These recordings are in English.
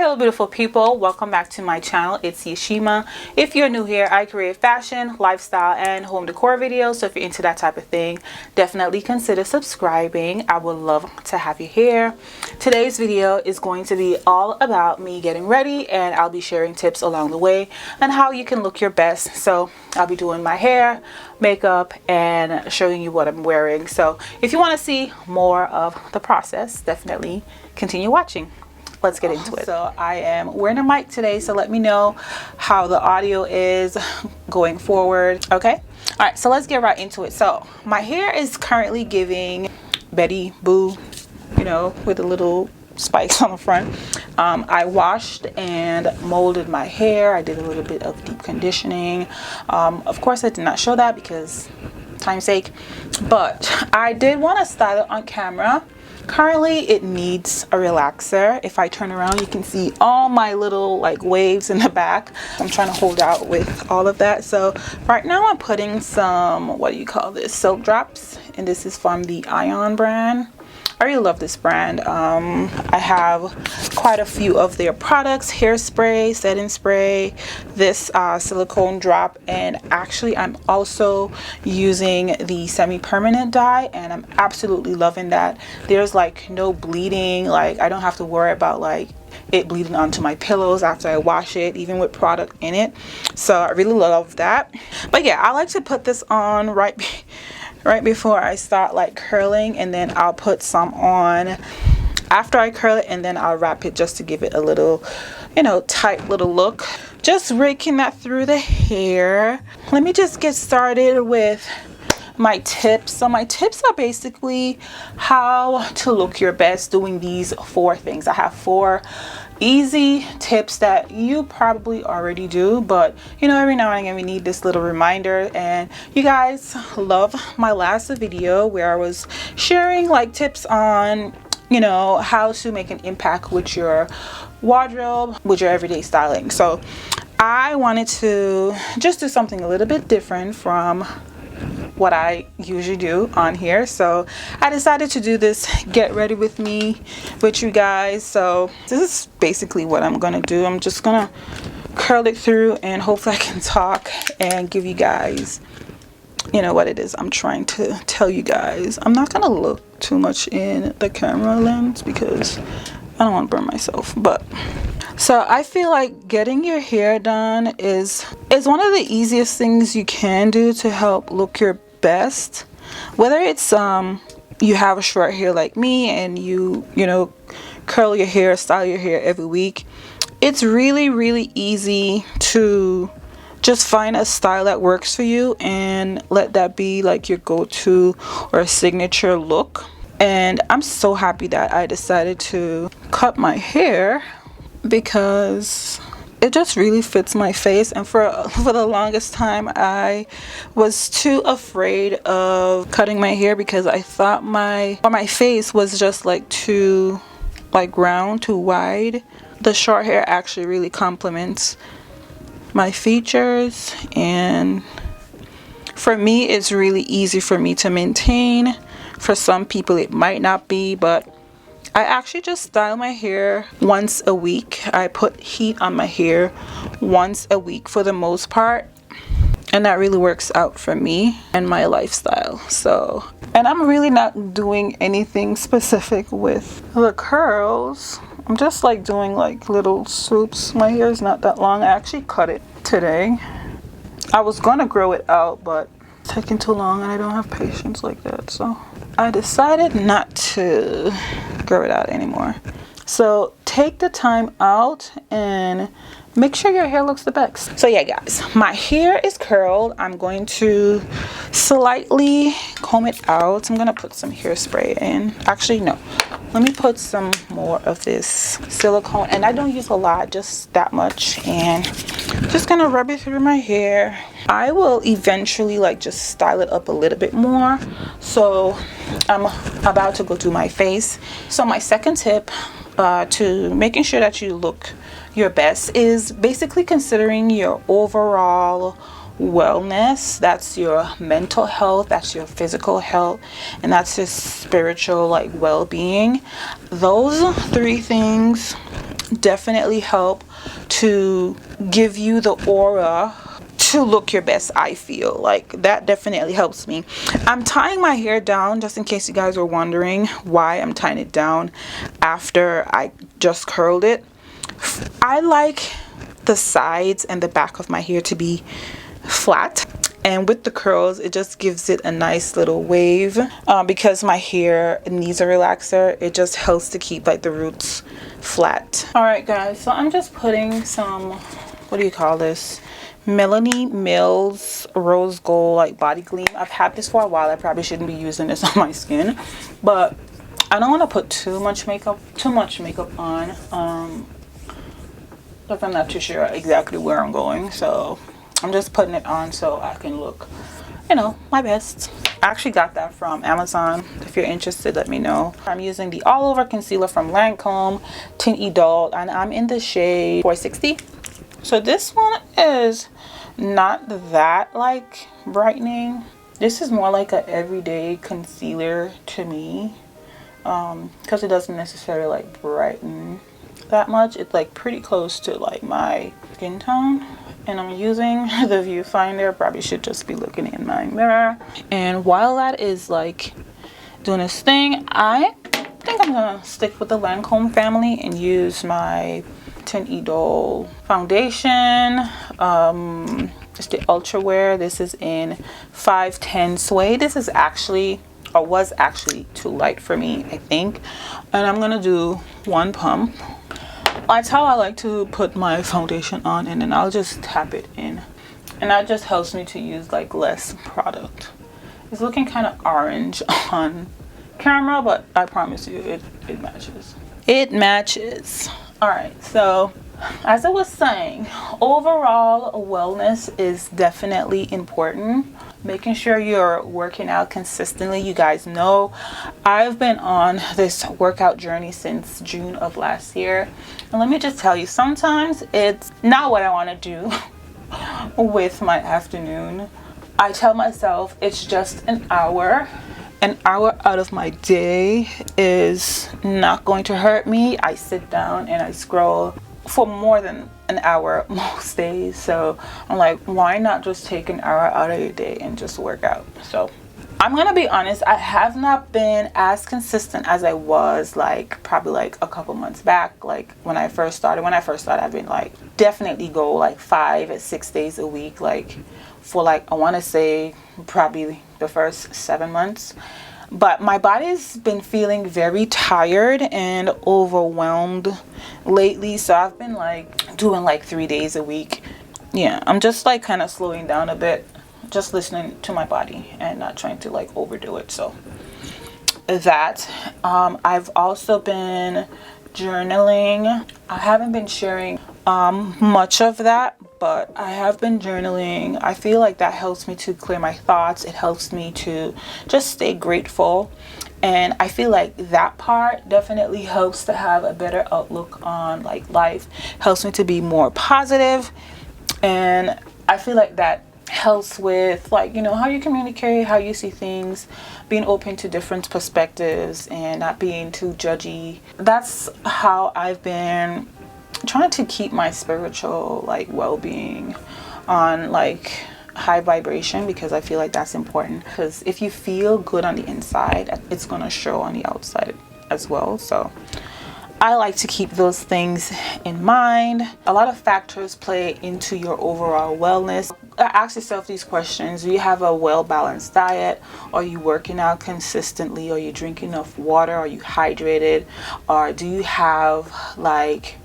Hello beautiful people, welcome back to my channel. It's Yechima. If you're new here, I create fashion, lifestyle, and home decor videos, so if you're into that type of thing, definitely consider subscribing. I would love to have you here. Today's video is going to be all about me getting ready, and I'll be sharing tips along the way on how you can look your best. So I'll be doing my hair, makeup, and showing you what I'm wearing. So if you want to see more of the process, definitely continue watching. Let's get into it. So I am wearing a mic today, so let me know how the audio is going forward. Okay, all right, so let's get right into it. So my hair is currently giving Betty Boo, you know, with a little spikes on the front. I washed and molded my hair. I did a little bit of deep conditioning. Of course I did not show that because time's sake, but I did want to style it on camera. Currently it needs a relaxer. If I turn around, you can see all my little like waves in the back. I'm trying to hold out with all of that. So right now I'm putting some, what do you call this, silk drops, and this is from the Ion brand. I really love this brand. I have quite a few of their products: hairspray, setting spray, this silicone drop, and actually I'm also using the semi-permanent dye, and I'm absolutely loving that. There's like no bleeding, like I don't have to worry about like it bleeding onto my pillows after I wash it, even with product in it. So I really love that. But yeah, I like to put this on right before I start like curling, and then I'll put some on after I curl it, and then I'll wrap it just to give it a little, you know, tight little look. Just raking that through the hair. Let me just get started with my tips. So my tips are basically how to look your best doing these 4 things. I have 4 easy tips that you probably already do, but you know, every now and again we need this little reminder. And you guys love my last video where I was sharing like tips on, you know, how to make an impact with your wardrobe, with your everyday styling. So I wanted to just do something a little bit different from what I usually do on here. So I decided to do this get ready with me with you guys. So this is basically what I'm gonna do. I'm just gonna curl it through, and hopefully I can talk and give you guys, you know, what it is I'm trying to tell you guys. I'm not gonna look too much in the camera lens because I don't want to burn myself. But so I feel like getting your hair done is one of the easiest things you can do to help look your best. Whether it's you have a short hair like me and you know, curl your hair, style your hair every week, it's really easy to just find a style that works for you and let that be like your go-to or signature look. And I'm so happy that I decided to cut my hair because it just really fits my face. And for the longest time I was too afraid of cutting my hair because I thought my face was just like too like round, too wide. The short hair actually really complements my features, and for me it's really easy for me to maintain. For some people it might not be, but I actually just style my hair once a week. I put heat on my hair once a week for the most part, and that really works out for me and my lifestyle. So, and I'm really not doing anything specific with the curls. I'm just like doing like little swoops. My hair is not that long. I actually cut it today. I was gonna grow it out, but it's taking too long and I don't have patience like that, so I decided not to grow it out anymore. So take the time out and make sure your hair looks the best. So yeah guys, my hair is curled. I'm going to slightly comb it out. I'm gonna put some hairspray in. Actually no, let me put some more of this silicone, and I don't use a lot, just that much, and just gonna rub it through my hair. I will eventually like just style it up a little bit more. So I'm about to go do my face. So my second tip to making sure that you look your best is basically considering your overall wellness. That's your mental health, that's your physical health, and that's your spiritual like well-being. Those 3 things definitely help to give you the aura to look your best. I feel like that definitely helps me. I'm tying my hair down, just in case you guys were wondering why I'm tying it down after I just curled it. I like the sides and the back of my hair to be flat, and with the curls it just gives it a nice little wave. Because my hair needs a relaxer, it just helps to keep like the roots flat. All right guys, so I'm just putting some, what do you call this, Melanie Mills rose gold like body gleam. I've had this for a while. I probably shouldn't be using this on my skin, but I don't want to put too much makeup on, because I'm not too sure exactly where I'm going, so I'm just putting it on so I can look, you know, my best. I actually got that from Amazon. If you're interested, let me know. I'm using the all over concealer from Lancome Tint Idole, and I'm in the shade 460. So this one is not that like brightening. This is more like a everyday concealer to me, because it doesn't necessarily like brighten that much. It's like pretty close to like my skin tone, and I'm using the viewfinder. Probably should just be looking in my mirror. And while that is like doing this thing, I think I'm gonna stick with the Lancome family and use my Tint Idole foundation. It's the Ultra Wear. This is in 510 Suede. This is actually, or was actually, too light for me, I think, and I'm gonna do one pump. That's how I like to put my foundation on, and then I'll just tap it in, and that just helps me to use like less product. It's looking kind of orange on camera, but I promise you it matches. It matches. All right, so as I was saying, overall wellness is definitely important. Making sure you're working out consistently. You guys know I've been on this workout journey since June of last year, and let me just tell you, sometimes it's not what I want to do with my afternoon. I tell myself it's just an hour out of my day is not going to hurt me. I sit down and I scroll for more than an hour most days, so I'm like, why not just take an hour out of your day and just work out? So I'm gonna be honest, I have not been as consistent as I was like probably like a couple months back. Like when I first started, I've been like definitely go like 5 or 6 days a week, like for like I want to say probably the first 7 months. But my body's been feeling very tired and overwhelmed lately, so I've been like doing like 3 days a week. Yeah, I'm just like kind of slowing down a bit, just listening to my body and not trying to like overdo it. So that I've also been journaling. I haven't been sharing much of that, but I have been journaling. I feel like that helps me to clear my thoughts. It helps me to just stay grateful, and I feel like that part definitely helps to have a better outlook on like life, helps me to be more positive, and I feel like that helps with like, you know, how you communicate, how you see things, being open to different perspectives and not being too judgy. That's how I've been trying to keep my spiritual like well-being on like high vibration, because I feel like that's important, because if you feel good on the inside, it's gonna show on the outside as well. So I like to keep those things in mind. A lot of factors play into your overall wellness. Ask yourself these questions. Do you have a well-balanced diet? Are you working out consistently? Are you drinking enough water? Are you hydrated? Or do you have like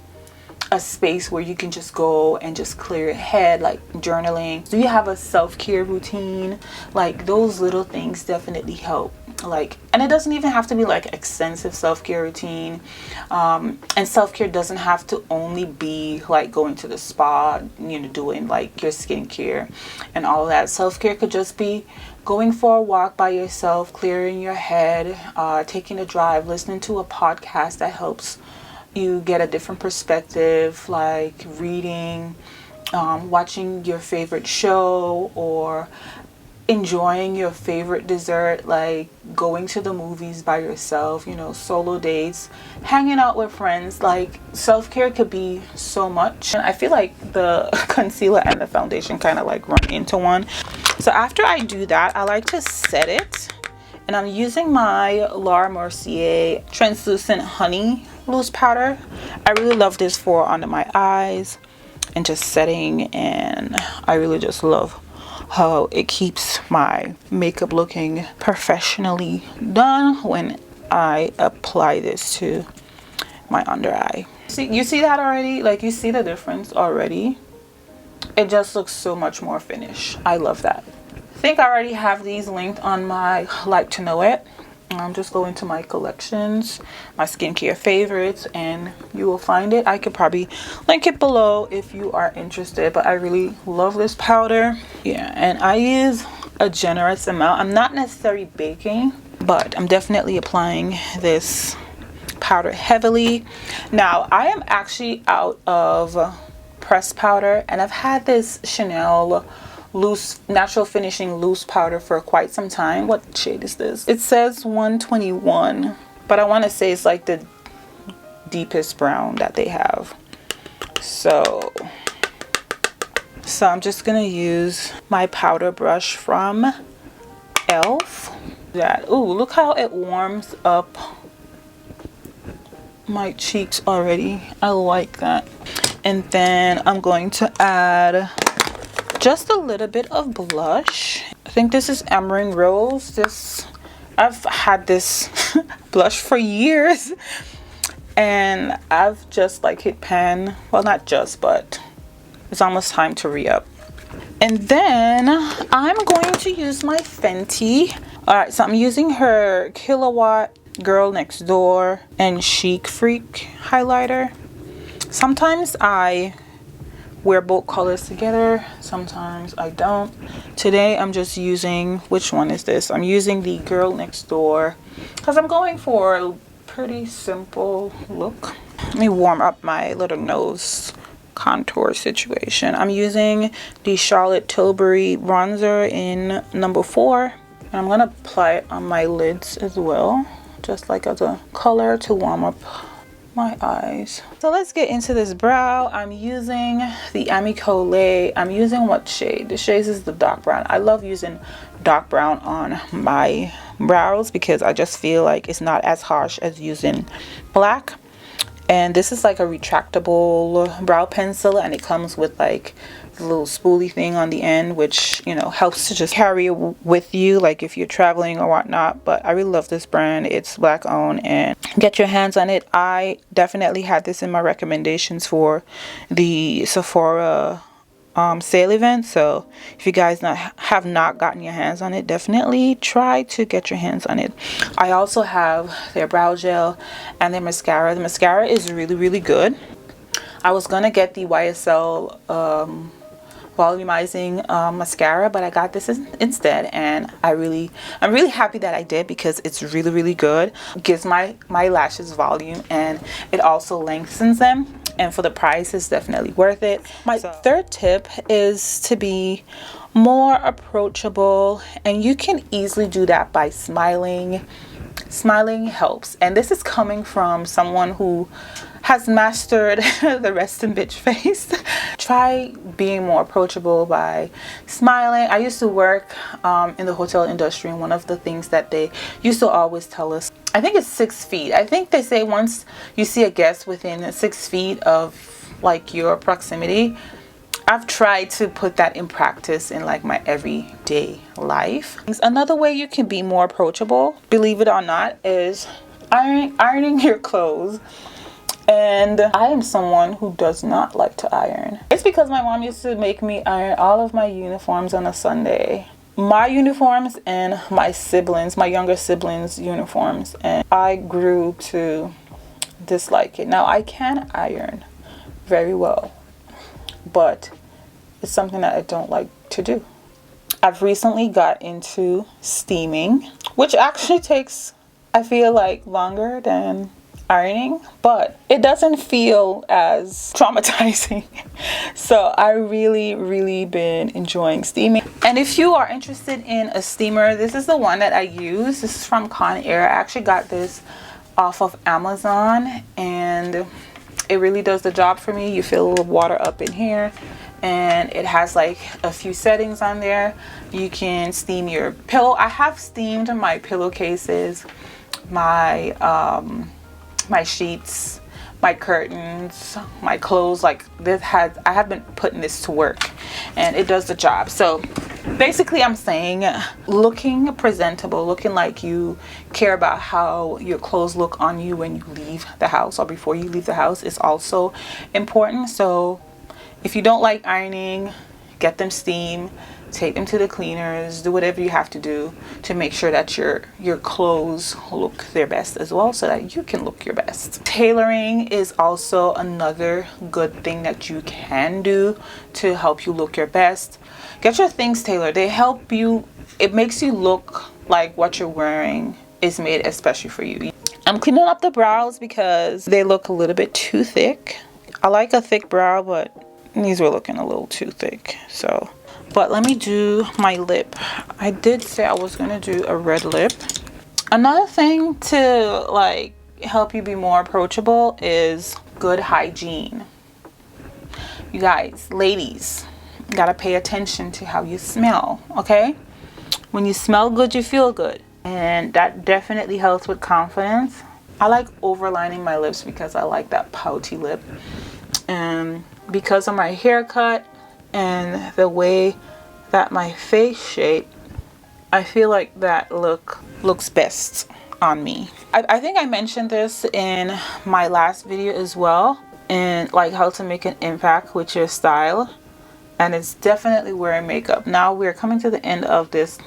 a space where you can just go and just clear your head, like journaling? Do you have a self-care routine? Like those little things definitely help. Like, and it doesn't even have to be like extensive self-care routine, and self-care doesn't have to only be like going to the spa, you know, doing like your skincare and all that. Self-care could just be going for a walk by yourself, clearing your head, taking a drive, listening to a podcast that helps you get a different perspective, like reading, watching your favorite show, or enjoying your favorite dessert, like going to the movies by yourself, you know, solo dates, hanging out with friends. Like, self-care could be so much, and I feel like the concealer and the foundation kind of like run into one. So after I do that, I like to set it, and I'm using my Laura Mercier translucent honey loose powder. I really love this for under my eyes and just setting, and I really just love how it keeps my makeup looking professionally done when I apply this to my under eye. See, you see that already? Like, you see the difference already? It just looks so much more finished. I love that. I think I already have these linked on my Like to Know It. I'm just going to my collections, my skincare favorites, and you will find it. I could probably link it below if you are interested, but I really love this powder. Yeah, and I use a generous amount. I'm not necessarily baking, but I'm definitely applying this powder heavily. Now, I am actually out of pressed powder, and I've had this Chanel loose natural finishing loose powder for quite some time. What shade is this? It says 121, but I want to say it's like the deepest brown that they have. So I'm just gonna use my powder brush from Elf. Ooh, look how it warms up my cheeks already. I like that. And then I'm going to add just a little bit of blush. I think this is Emerald Rose. I've had this blush for years, and I've just like hit pan. Well, not just, but it's almost time to re-up. And then I'm going to use my Fenty. All right, so I'm using her Kilowatt Girl Next Door and Chic Freak highlighter. Sometimes I wear both colors together, sometimes I don't. Today I'm just using, which one is this? I'm using the Girl Next Door because I'm going for a pretty simple look. Let me warm up my little nose contour situation. I'm using the Charlotte Tilbury bronzer in number 4, and I'm gonna apply it on my lids as well, just like as a color to warm up my eyes. So let's get into this brow. I'm using the Amico Lay. I'm using what shade? The shade is the dark brown. I love using dark brown on my brows because I just feel like it's not as harsh as using black. And this is like a retractable brow pencil, and it comes with like a little spoolie thing on the end, which, you know, helps to just carry it with you, like if you're traveling or whatnot. But I really love this brand. It's black owned, and get your hands on it. I definitely had this in my recommendations for the Sephora sale event. So if you guys have not gotten your hands on it, definitely try to get your hands on it. I also have their brow gel and their mascara. The mascara is really, really good. I was gonna get the YSL volumizing mascara, but I got this instead, and I'm really happy that I did because it's really, really good. It gives my lashes volume, and it also lengthens them, and for the price it's definitely worth it. My third tip is to be more approachable, and you can easily do that by smiling. Smiling helps, and this is coming from someone who has mastered the resting bitch face. Try being more approachable by smiling. I used to work in the hotel industry, and one of the things that they used to always tell us, I think it's 6 feet. I think they say once you see a guest within 6 feet of like your proximity. I've tried to put that in practice in like my everyday life. Another way you can be more approachable, believe it or not, is ironing your clothes. And I am someone who does not like to iron. It's because my mom used to make me iron all of my uniforms on a Sunday. My uniforms and my younger siblings' uniforms. And I grew to dislike it. Now, I can iron very well, but it's something that I don't like to do. I've recently got into steaming, which actually takes, I feel like, longer than ironing, but it doesn't feel as traumatizing. So I really been enjoying steaming. And if you are interested in a steamer, this is the one that I use. This is from Conair. I actually got this off of Amazon, and it really does the job for me. You feel a little water up in here, and it has like a few settings on there. You can steam your pillow. I have steamed my pillowcases, my my sheets, my curtains, my clothes. Like I have been putting this to work, and it does the job. So basically I'm saying looking presentable, looking like you care about how your clothes look on you when you leave the house or before you leave the house is also important. So if you don't like ironing, get them steamed, take them to the cleaners, do whatever you have to do to make sure that your clothes look their best as well, so that you can look your best. Tailoring is also another good thing that you can do to help you look your best. Get your things tailored. They help you. It makes you look like what you're wearing is made especially for you. I'm cleaning up the brows because they look a little bit too thick. I like a thick brow, but these were looking a little too thick. So, but let me do my lip. I did say I was gonna do a red lip. Another thing to like help you be more approachable is good hygiene. You guys, ladies, gotta pay attention to how you smell. Okay, when you smell good, you feel good, and that definitely helps with confidence. I like overlining my lips because I like that pouty lip, and because of my haircut and the way that my face shape, I feel like that looks best on me. I think I mentioned this in my last video as well, and like how to make an impact with your style. And it's definitely wearing makeup. Now we're coming to the end of this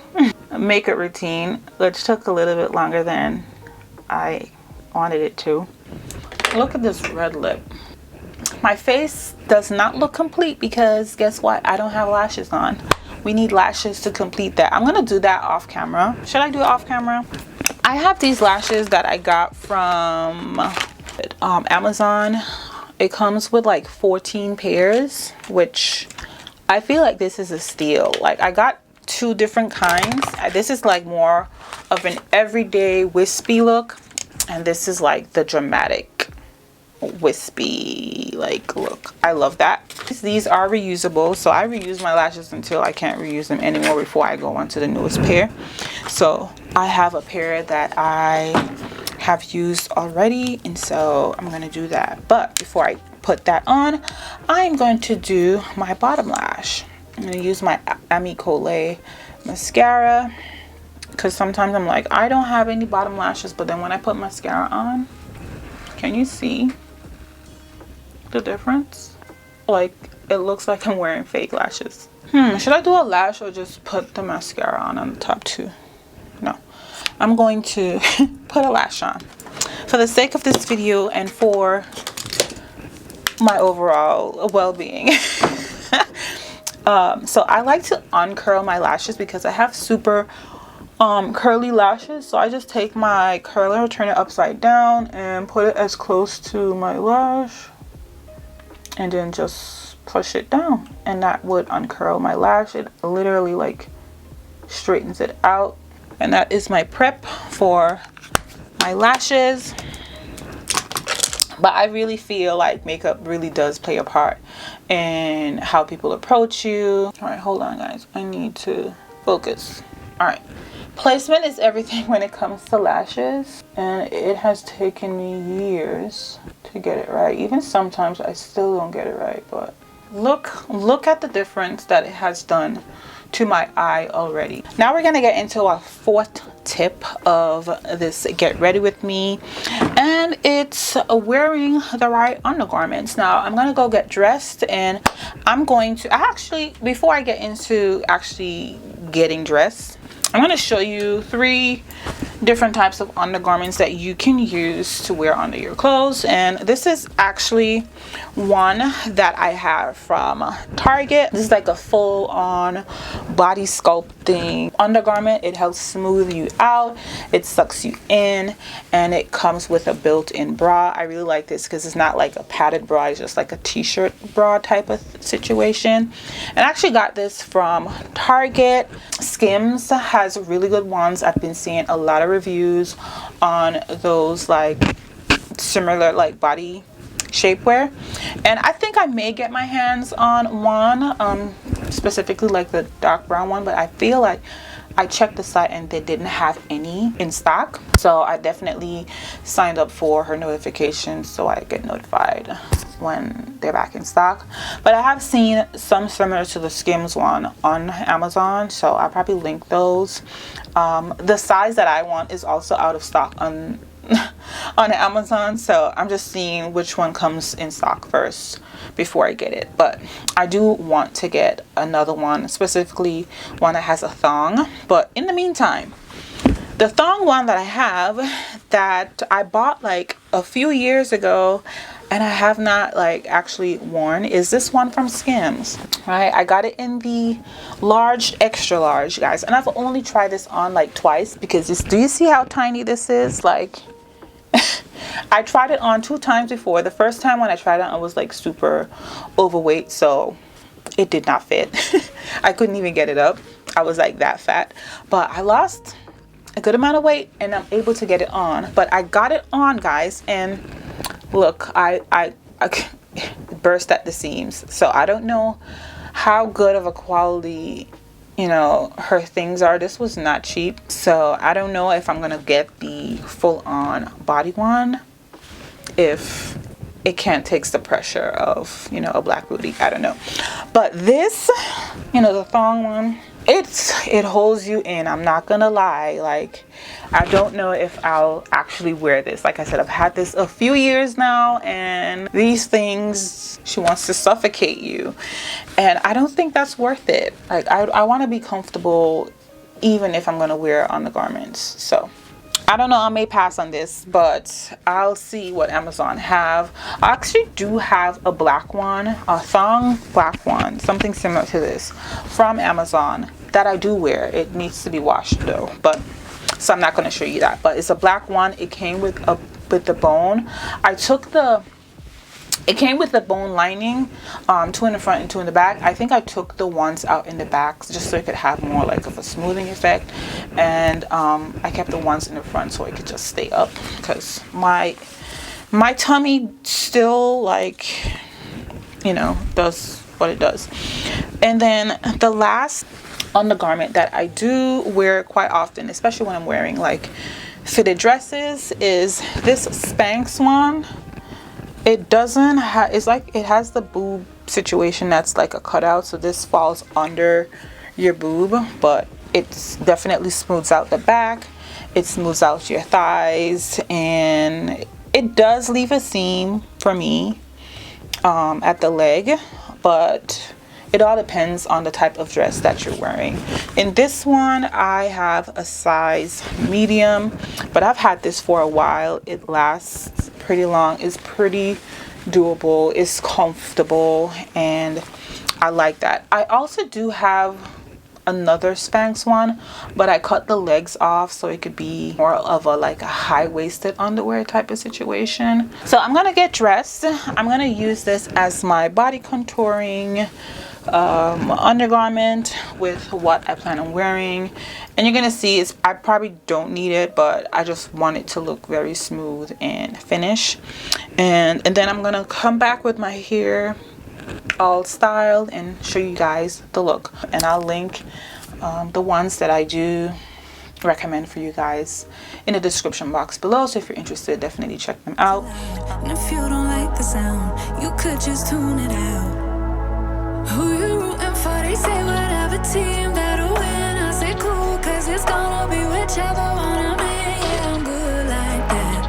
makeup routine, which took a little bit longer than I wanted it to. Look at this red lip. My face does not look complete because guess what? I don't have lashes on. We need lashes to complete that. I'm gonna do that off camera. Should I do it off camera? I have these lashes that I got from Amazon. It comes with like 14 pairs, which I feel like this is a steal. Like I got 2 different kinds. This is like more of an everyday wispy look, and this is like the dramatic wispy like look. I love that. These are reusable, so I reuse my lashes until I can't reuse them anymore before I go on to the newest pair. So I have a pair that I have used already, and so I'm gonna do that. But before I put that on, I'm going to do my bottom lash. I'm going to use my Amicole mascara because sometimes I'm like, I don't have any bottom lashes, but then when I put mascara on, can you see the difference? Like it looks like I'm wearing fake lashes. Should I do a lash or just put the mascara on the top too? No, I'm going to put a lash on for the sake of this video and for my overall well-being. So I like to uncurl my lashes because I have super curly lashes. So I just take my curler, turn it upside down, and put it as close to my lash, and then just push it down, and that would uncurl my lash. It literally like straightens it out. And that is my prep for my lashes. But I really feel like makeup really does play a part in how people approach you. All right, hold on guys, I need to focus. All right, placement is everything when it comes to lashes, and it has taken me years to get it right. Even sometimes I still don't get it right, but look at the difference that it has done to my eye already. Now we're gonna get into our 4th tip of this get ready with me, and it's wearing the right undergarments. Now I'm gonna go get dressed, and I'm going to actually, before I get into actually getting dressed, I'm gonna show you 3 different types of undergarments that you can use to wear under your clothes. And this is actually one that I have from Target. This is like a full-on body sculpting undergarment. It helps smooth you out, it sucks you in, and it comes with a built-in bra. I really like this because it's not like a padded bra, it's just like a t-shirt bra type of situation. And I actually got this from Target. Skims has really good ones. I've been seeing a lot of reviews on those like similar like body shapewear, and I think I may get my hands on one, specifically like the dark brown one, but I feel like I checked the site and they didn't have any in stock, so I definitely signed up for her notifications so I get notified when they're back in stock. But I have seen some similar to the Skims one on Amazon, so I'll probably link those. The size that I want is also out of stock on Amazon, so I'm just seeing which one comes in stock first before I get it. But I do want to get another one, specifically one that has a thong. But in the meantime, the thong one that I have, that I bought like a few years ago and I have not like actually worn, is this one from Skims. Right, I got it in the large, extra large, guys, and I've only tried this on like twice because this, do you see how tiny this is? Like I tried it on 2 times before. The first time when I tried it on, I was like super overweight, so it did not fit. I couldn't even get it up. I was like that fat, but I lost a good amount of weight and I'm able to get it on. But I got it on, guys, and look, I burst at the seams. So I don't know how good of a quality, you know, her things are. This was not cheap, so I don't know if I'm gonna get the full-on body one, if it can't take the pressure of, you know, a black booty. I don't know. But this, you know, the thong one, it holds you in. I'm not gonna lie, like I don't know if I'll actually wear this. Like I said, I've had this a few years now, and these things, she wants to suffocate you, and I don't think that's worth it. Like I want to be comfortable even if I'm gonna wear undergarments. So I don't know, I may pass on this, but I'll see what Amazon have. I actually do have a black one, a thong black one, something similar to this from Amazon that I do wear. It needs to be washed though, but so I'm not going to show you that. But it's a black one. It came with the bone. It came with the bone lining, 2 in the front and 2 in the back. I think I took the ones out in the back just so it could have more like of a smoothing effect, and I kept the ones in the front so it could just stay up, because my tummy still, like, you know, does what it does. And then the last undergarment that I do wear quite often, especially when I'm wearing like fitted dresses, is this Spanx one. It doesn't have, it's like it has the boob situation that's like a cutout, so this falls under your boob, but it's definitely smooths out the back, it smooths out your thighs, and it does leave a seam for me at the leg, but it all depends on the type of dress that you're wearing. In this one, I have a size medium, but I've had this for a while. It lasts pretty long. It's pretty doable. It's comfortable, and I like that. I also do have another Spanx one, but I cut the legs off so it could be more of a like a high-waisted underwear type of situation. So I'm gonna get dressed. I'm gonna use this as my body contouring undergarment with what I plan on wearing, and you're gonna see I probably don't need it, but I just want it to look very smooth and finished, and then I'm gonna come back with my hair all styled and show you guys the look, and I'll link the ones that I do recommend for you guys in the description box below, so if you're interested, definitely check them out. And if you don't like the sound, you could just tune it out. Who you rooting for? They say whatever team that'll win. I say cool, cause it's gonna be whichever one I'm in. Yeah, I'm good like that.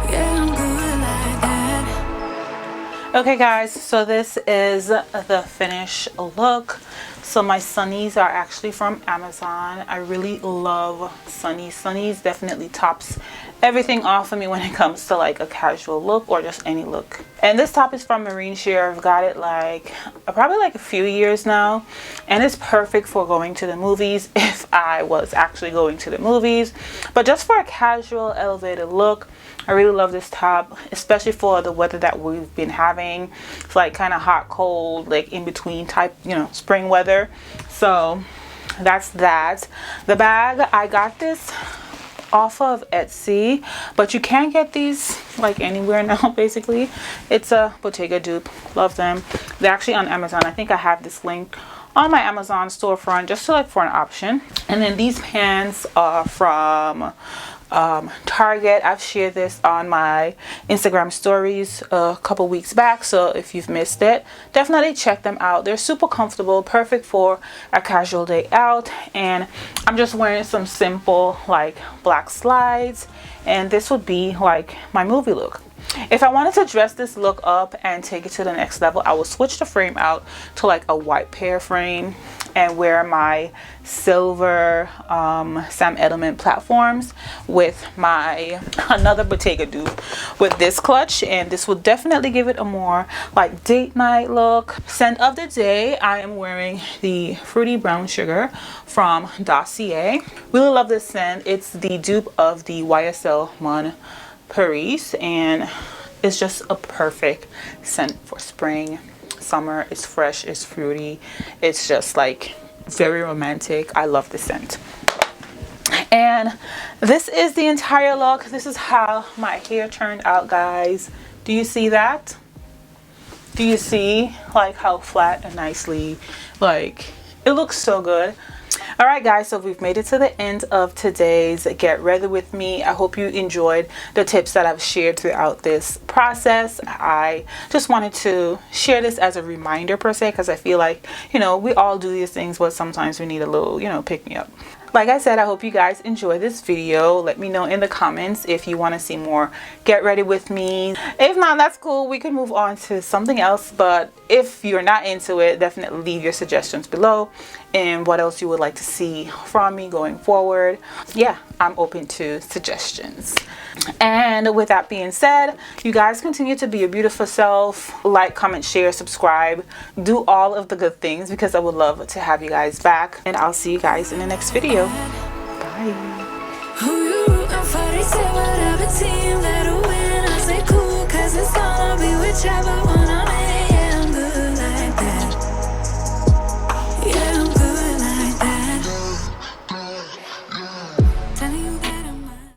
Yeah, I'm good like that. Okay guys, so this is the finished look. So my sunnies are actually from Amazon. I really love sunnies. Sunnies definitely tops everything off for me when it comes to like a casual look or just any look. And this top is from Marine Sheer. I've got it like probably like a few years now, and it's perfect for going to the movies if I was actually going to the movies. But just for a casual elevated look, I really love this top, especially for the weather that we've been having. It's like kind of hot, cold, like in between type, you know, spring weather. So that's that. The bag, I got this off of Etsy, but you can't get these like anywhere now. Basically, it's a Bottega dupe. Love them. They're actually on Amazon. I think I have this linked on my Amazon storefront just to like for an option. And then these pants are from Target. I've shared this on my Instagram stories a couple weeks back, so if you've missed it, definitely check them out. They're super comfortable, perfect for a casual day out. And I'm just wearing some simple like black slides, and this would be like my movie look. If I wanted to dress this look up and take it to the next level, I will switch the frame out to like a white pear frame and wear my silver Sam Edelman platforms with my another Bottega dupe with this clutch, and this will definitely give it a more like date night look. Scent of the day, I am wearing the Fruity Brown Sugar from Dossier. Really love this scent. It's the dupe of the YSL Mon Paris, and it's just a perfect scent for spring, summer. It's fresh, it's fruity, it's just like very romantic. I love the scent. And this is the entire look. This is how my hair turned out, guys. Do you see that? Do you see like how flat and nicely, like it looks so good. All right guys, so we've made it to the end of today's Get Ready With Me. I hope you enjoyed the tips that I've shared throughout this process. I just wanted to share this as a reminder per se, because I feel like, you know, we all do these things, but sometimes we need a little, you know, pick me up. Like I said, I hope you guys enjoy this video. Let me know in the comments if you want to see more Get Ready With Me. If not, that's cool. We can move on to something else. But if you're not into it, definitely leave your suggestions below and what else you would like to see from me going forward. Yeah, I'm open to suggestions. And with that being said, you guys continue to be your beautiful self. Like, comment, share, subscribe. Do all of the good things, because I would love to have you guys back. And I'll see you guys in the next video. Bye. Who you rooting for? They say whatever team that'll win. I say cool, cause it's gonna be whichever one.